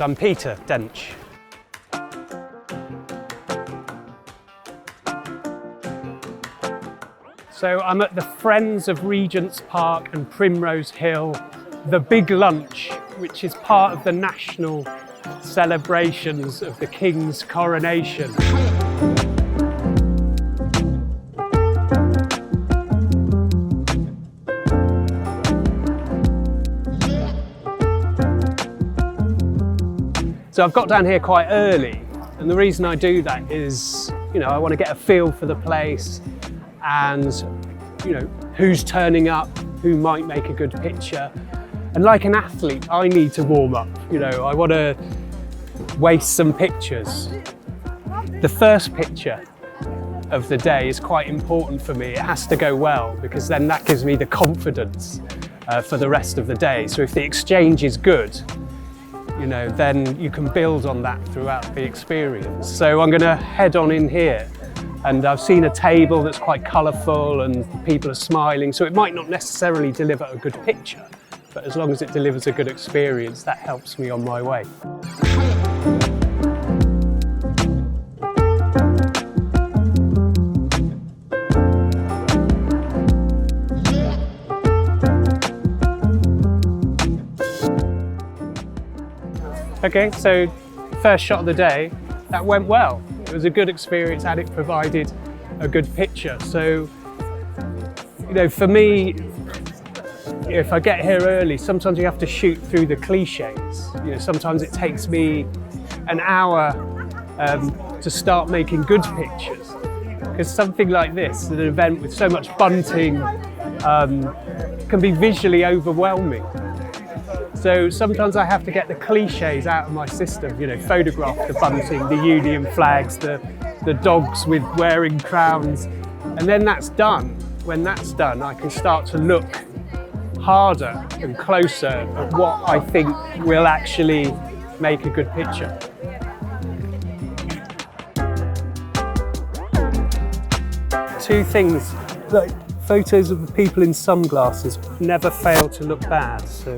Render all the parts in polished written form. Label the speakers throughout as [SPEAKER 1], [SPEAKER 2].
[SPEAKER 1] I'm Peter Dench. So I'm at the Friends of Regent's Park and Primrose Hill, the Big Lunch, which is part of the national celebrations of the King's Coronation. So I've got down here quite early, and the reason I do that is, I want to get a feel for the place and, who's turning up, who might make a good picture. And like an athlete, I need to warm up. I want to waste some pictures. The first picture of the day is quite important for me. It has to go well, because then that gives me the confidence for the rest of the day. So if the exchange is good, then you can build on that throughout the experience. So I'm going to head on in here, and I've seen a table that's quite colourful and people are smiling, so it might not necessarily deliver a good picture, but as long as it delivers a good experience, that helps me on my way. Okay, so first shot of the day, that went well. It was a good experience and it provided a good picture. So, for me, if I get here early, sometimes you have to shoot through the cliches. Sometimes it takes me an hour to start making good pictures. Because something like this, an event with so much bunting, can be visually overwhelming. So sometimes I have to get the cliches out of my system, photograph the bunting, the Union flags, the dogs with wearing crowns, and then that's done. When that's done, I can start to look harder and closer at what I think will actually make a good picture. Two things, like photos of the people in sunglasses never fail to look bad. So.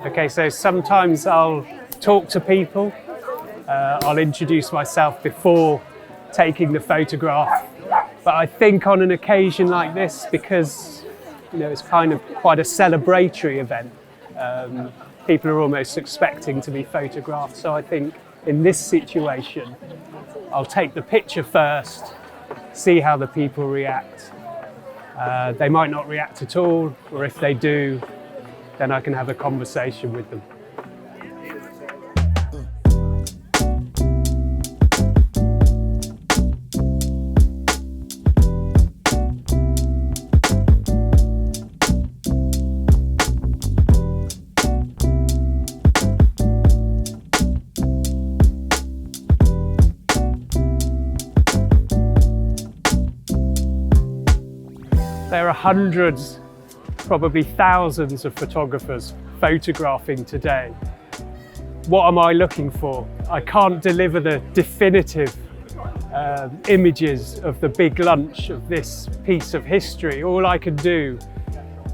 [SPEAKER 1] Okay, so sometimes I'll talk to people, I'll introduce myself before taking the photograph, but I think on an occasion like this, because it's kind of quite a celebratory event, people are almost expecting to be photographed, so I think in this situation I'll take the picture first, see how the people react. They might not react at all, or if they do, then I can have a conversation with them. There are hundreds, probably thousands of photographers photographing today. What am I looking for? I can't deliver the definitive images of the big lunch of this piece of history. All I can do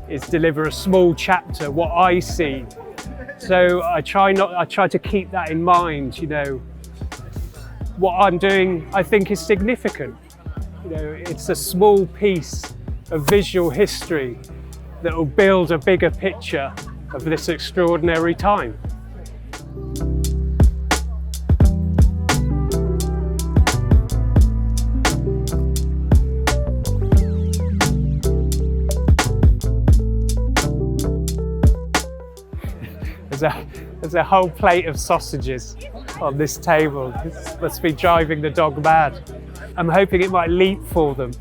[SPEAKER 1] is deliver a small chapter, what I see. So I try to keep that in mind. What I'm doing, I think, is significant. It's a small piece of visual history that will build a bigger picture of this extraordinary time. There's a whole plate of sausages on this table. This must be driving the dog mad. I'm hoping it might leap for them.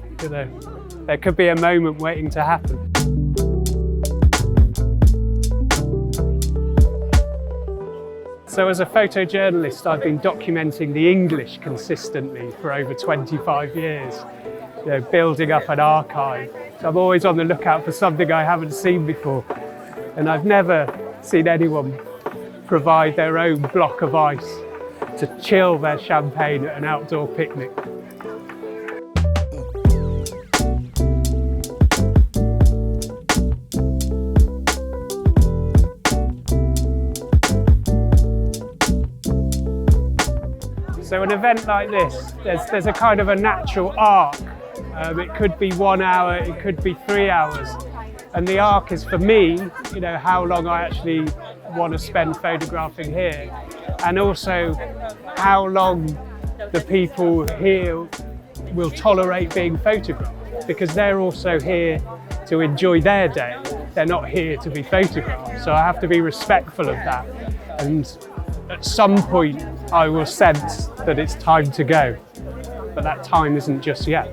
[SPEAKER 1] There could be a moment waiting to happen. So as a photojournalist, I've been documenting the English consistently for over 25 years, building up an archive. So I'm always on the lookout for something I haven't seen before. And I've never seen anyone provide their own block of ice to chill their champagne at an outdoor picnic. So an event like this, there's a kind of a natural arc. It could be 1 hour, it could be 3 hours. And the arc is for me, how long I actually want to spend photographing here. And also how long the people here will tolerate being photographed, because they're also here to enjoy their day. They're not here to be photographed. So I have to be respectful of that. And at some point, I will sense that it's time to go, but that time isn't just yet.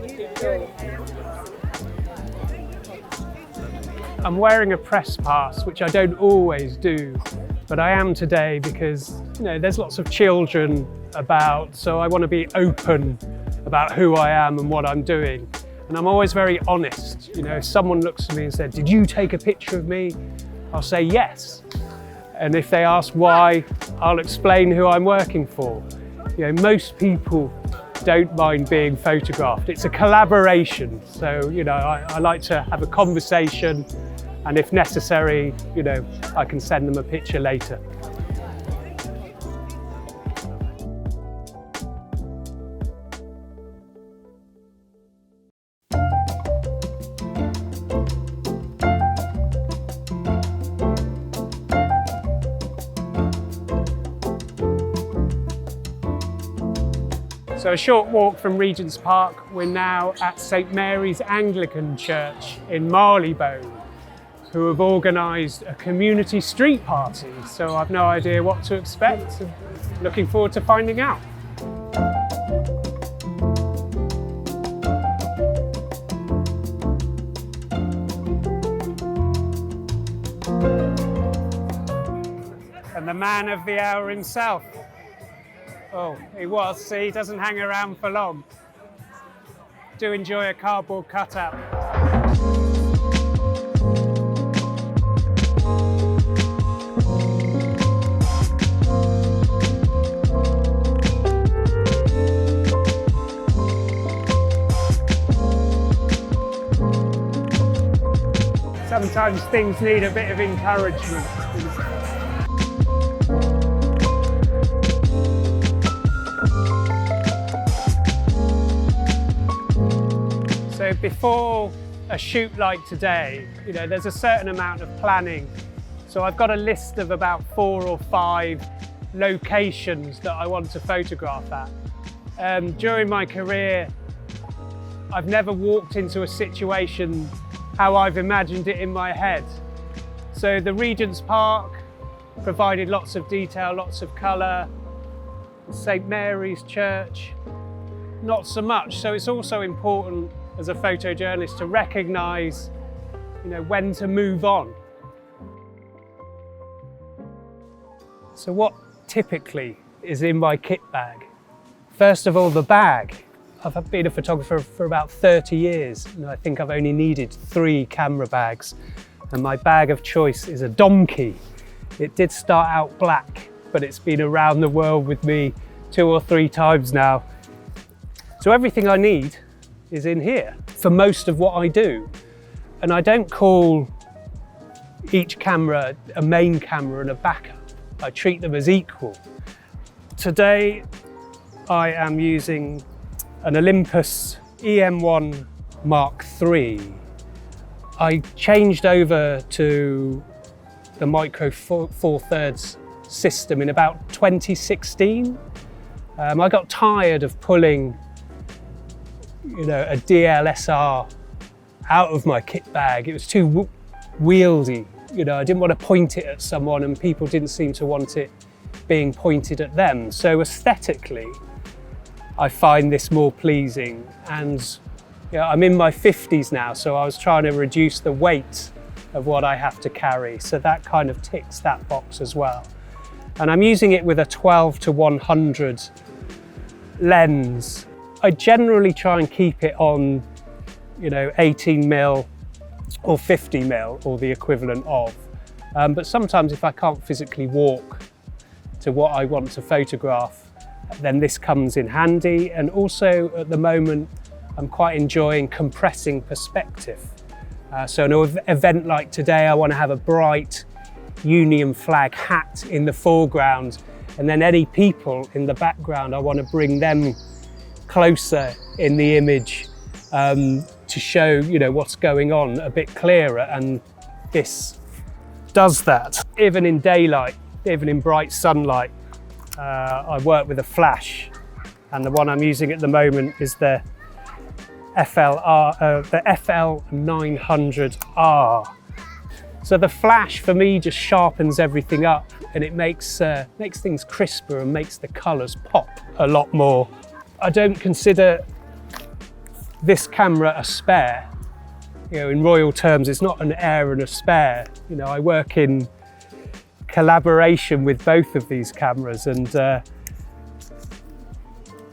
[SPEAKER 1] I'm wearing a press pass, which I don't always do, but I am today because there's lots of children about, so I want to be open about who I am and what I'm doing. And I'm always very honest. If someone looks at me and said, "Did you take a picture of me?" I'll say yes. And if they ask why, I'll explain who I'm working for. Most people don't mind being photographed. It's a collaboration. So, I like to have a conversation, and if necessary, I can send them a picture later. So a short walk from Regent's Park, we're now at St Mary's Anglican Church in Marylebone, who have organised a community street party. So I've no idea what to expect. Looking forward to finding out. And the man of the hour himself. Oh, he was. See, he doesn't hang around for long. Do enjoy a cardboard cutout. Sometimes things need a bit of encouragement. So before a shoot like today, there's a certain amount of planning. So I've got a list of about 4 or 5 locations that I want to photograph at. During my career, I've never walked into a situation how I've imagined it in my head. So the Regent's Park provided lots of detail, lots of colour. St Mary's Church, not so much. So it's also important as a photojournalist to recognise, when to move on. So what typically is in my kit bag? First of all, the bag. I've been a photographer for about 30 years, and I think I've only needed 3 camera bags. And my bag of choice is a donkey. It did start out black, but it's been around the world with me 2 or 3 times now. So everything I need is in here for most of what I do. And I don't call each camera a main camera and a backup. I treat them as equal. Today, I am using an Olympus EM1 Mark III. I changed over to the Micro Four Thirds system in about 2016. I got tired of pulling a DLSR out of my kit bag. It was too wieldy. I didn't want to point it at someone, and people didn't seem to want it being pointed at them. So aesthetically, I find this more pleasing. And I'm in my 50s now, so I was trying to reduce the weight of what I have to carry. So that kind of ticks that box as well. And I'm using it with a 12-100 lens. I generally try and keep it on, 18mm or 50mm or the equivalent of. But sometimes if I can't physically walk to what I want to photograph, then this comes in handy. And also at the moment, I'm quite enjoying compressing perspective. So an event like today, I want to have a bright Union flag hat in the foreground, and then any people in the background, I want to bring them closer in the image to show, what's going on a bit clearer, and this does that. Even in daylight, even in bright sunlight, I work with a flash, and the one I'm using at the moment is the FL900R. So the flash for me just sharpens everything up, and it makes things crisper and makes the colours pop a lot more. I don't consider this camera a spare. In royal terms, it's not an heir and a spare. I work in collaboration with both of these cameras, and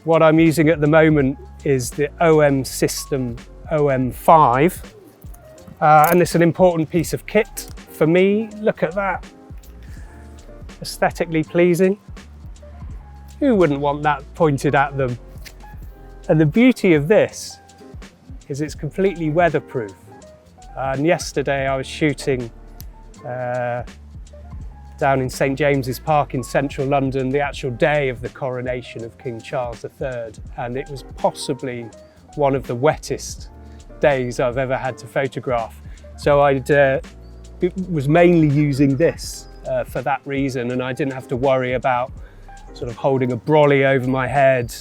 [SPEAKER 1] what I'm using at the moment is the OM System OM5, and it's an important piece of kit for me. Look at that, aesthetically pleasing. Who wouldn't want that pointed at them? And the beauty of this is it's completely weatherproof. And yesterday I was shooting down in St James's Park in central London, the actual day of the coronation of King Charles III, and it was possibly one of the wettest days I've ever had to photograph. So I was mainly using this for that reason, and I didn't have to worry about sort of holding a brolly over my head,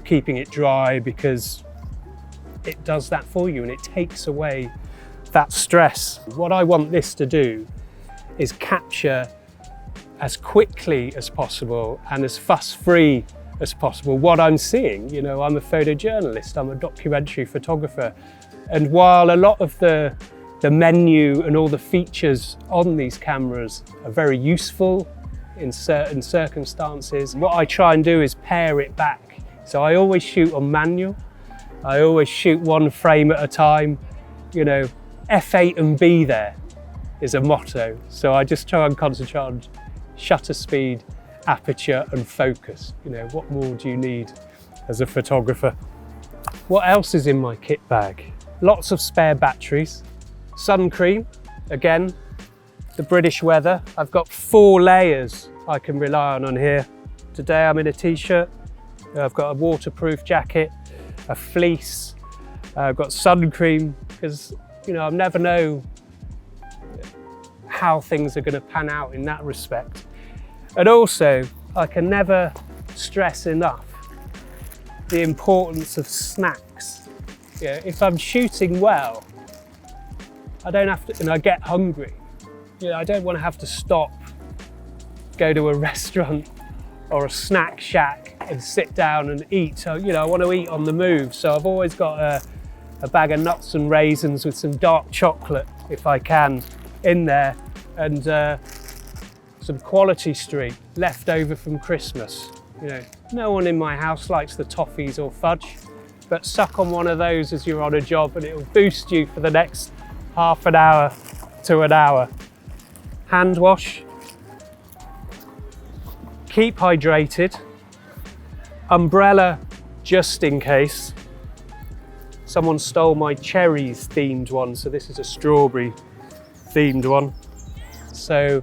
[SPEAKER 1] keeping it dry, because it does that for you and it takes away that stress. What I want this to do is capture as quickly as possible and as fuss-free as possible what I'm seeing. I'm a photojournalist, I'm a documentary photographer, and while a lot of the menu and all the features on these cameras are very useful in certain circumstances, what I try and do is pare it back. So I always shoot on manual, I always shoot one frame at a time. F8 and B there is a motto. So I just try and concentrate on shutter speed, aperture and focus. What more do you need as a photographer? What else is in my kit bag? Lots of spare batteries, sun cream, again, the British weather. I've got 4 layers I can rely on here. Today I'm in a t-shirt, I've got a waterproof jacket, a fleece, I've got sun cream, because I never know how things are going to pan out in that respect. And also, I can never stress enough the importance of snacks. If I'm shooting well, I don't have to, and I get hungry, I don't want to have to stop, go to a restaurant or a snack shack and sit down and eat. So, I want to eat on the move. So I've always got a bag of nuts and raisins with some dark chocolate, if I can, in there, and some Quality Street left over from Christmas. No one in my house likes the toffees or fudge, but suck on one of those as you're on a job and it'll boost you for the next half an hour to an hour. Hand wash. Keep hydrated. Umbrella just in case. Someone stole my cherries themed one, so this is a strawberry themed one. So,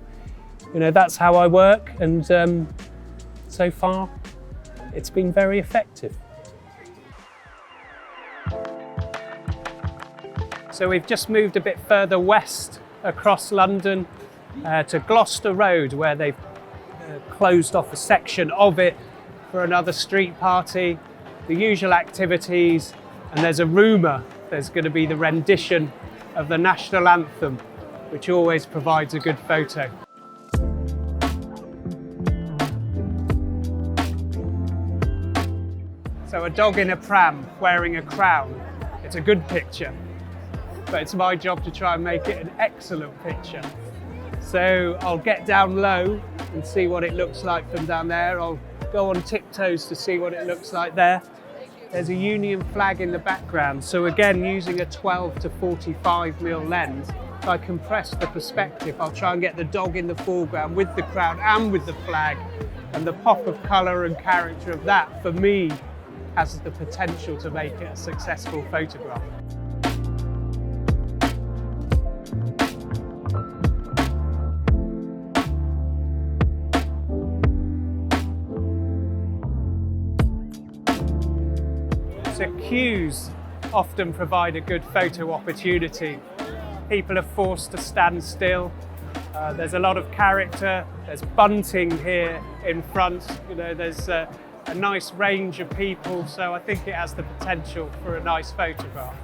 [SPEAKER 1] that's how I work, and so far it's been very effective. So we've just moved a bit further west across London to Gloucester Road, where they've closed off a section of it for another street party, the usual activities, and there's a rumour there's going to be the rendition of the national anthem, which always provides a good photo. So a dog in a pram wearing a crown, it's a good picture, but it's my job to try and make it an excellent picture. So I'll get down low and see what it looks like from down there. I'll go on tiptoes to see what it looks like there. There's a Union flag in the background. So again, using a 12 to 45mm lens, if I compress the perspective, I'll try and get the dog in the foreground with the crowd and with the flag, and the pop of colour and character of that, for me, has the potential to make it a successful photograph. So queues often provide a good photo opportunity. People are forced to stand still. There's a lot of character. There's bunting here in front. There's a nice range of people, so I think it has the potential for a nice photograph.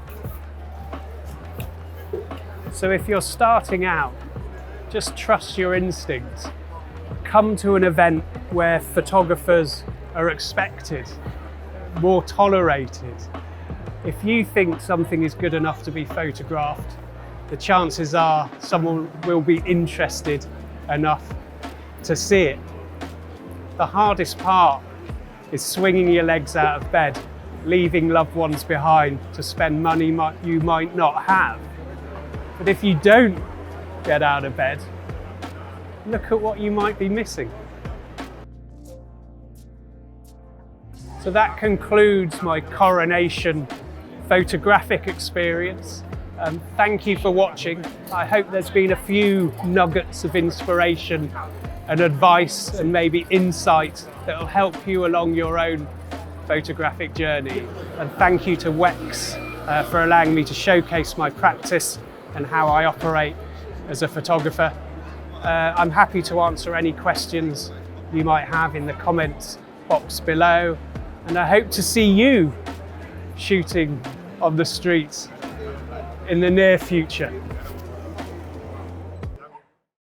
[SPEAKER 1] So if you're starting out, just trust your instincts. Come to an event where photographers are expected, more tolerated. If you think something is good enough to be photographed, the chances are someone will be interested enough to see it. The hardest part is swinging your legs out of bed, leaving loved ones behind to spend money you might not have. But if you don't get out of bed, look at what you might be missing. So that concludes my Coronation photographic experience. Thank you for watching. I hope there's been a few nuggets of inspiration and advice and maybe insight that will help you along your own photographic journey. And thank you to Wex for allowing me to showcase my practice and how I operate as a photographer. I'm happy to answer any questions you might have in the comments box below, and I hope to see you shooting on the streets in the near future.